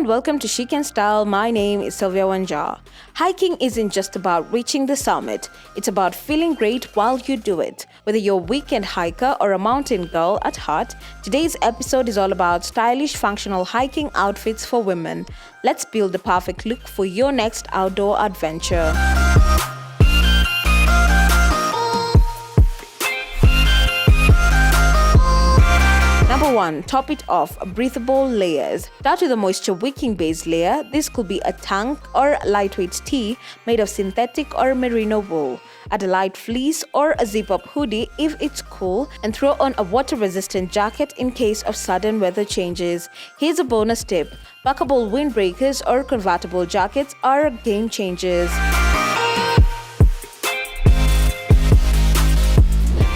and welcome to Chic and Style. My name is Sylvia Wanja. Hiking isn't just about reaching the summit, it's about feeling great while you do it. Whether you're a weekend hiker or a mountain girl at heart, today's episode is all about stylish, functional hiking outfits for women. Let's build the perfect look for your next outdoor adventure. Number 1. Top it off. Breathable layers. Start with a moisture wicking base layer. This could be a tank or lightweight tee made of synthetic or merino wool. Add a light fleece or a zip-up hoodie if it's cool, and throw on a water-resistant jacket in case of sudden weather changes. Here's a bonus tip. Packable windbreakers or convertible jackets are game changers.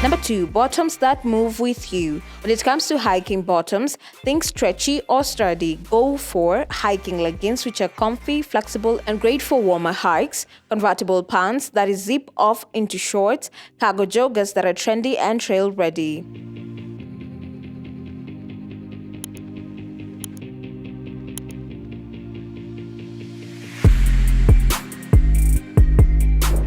Number 2. Bottoms that move with you. When it comes to hiking bottoms, think stretchy or sturdy. Go for hiking leggings, which are comfy, flexible, and great for warmer hikes. Convertible pants that is zip off into shorts. Cargo joggers that are trendy and trail ready.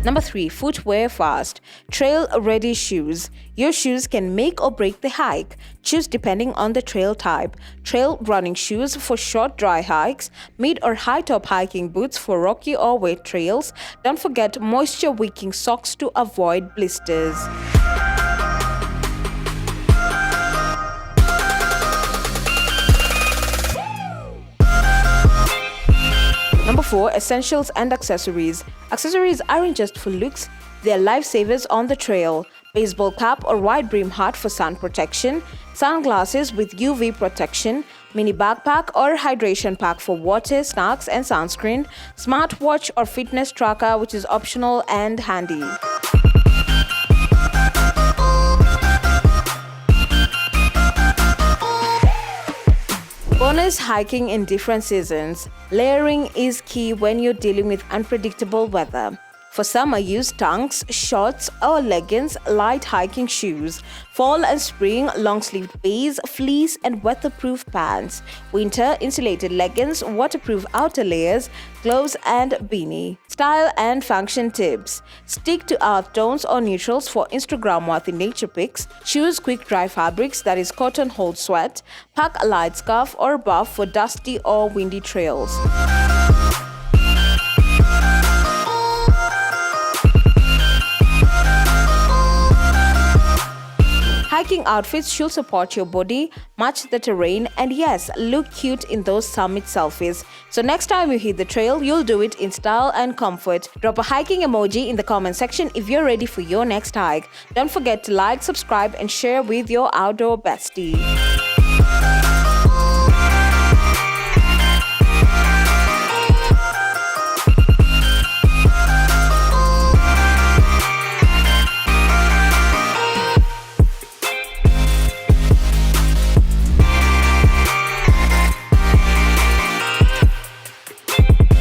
Number 3. Footwear fast. Trail-ready shoes. Your shoes can make or break the hike. Choose depending on the trail type. Trail running shoes for short, dry hikes. Mid or high-top hiking boots for rocky or wet trails. Don't forget moisture-wicking socks to avoid blisters. Number 4. Essentials and accessories. Accessories aren't just for looks, they're lifesavers on the trail. Baseball cap or wide brim hat for sun protection, sunglasses with UV protection, mini backpack or hydration pack for water, snacks and sunscreen, smartwatch or fitness tracker which is optional and handy. Bonus: hiking in different seasons. Layering is key when you're dealing with unpredictable weather. For summer, use tanks, shorts or leggings, light hiking shoes. Fall and spring, long-sleeved base, fleece and weatherproof pants. Winter, insulated leggings, waterproof outer layers, gloves and beanie. Style and function tips. Stick to earth tones or neutrals for Instagram-worthy nature pics. Choose quick-dry fabrics, that is cotton holds sweat. Pack a light scarf or buff for dusty or windy trails. Hiking outfits should support your body, match the terrain, and yes, look cute in those summit selfies. So next time you hit the trail, you'll do it in style and comfort. Drop a hiking emoji in the comment section if you're ready for your next hike. Don't forget to like, subscribe, and share with your outdoor bestie.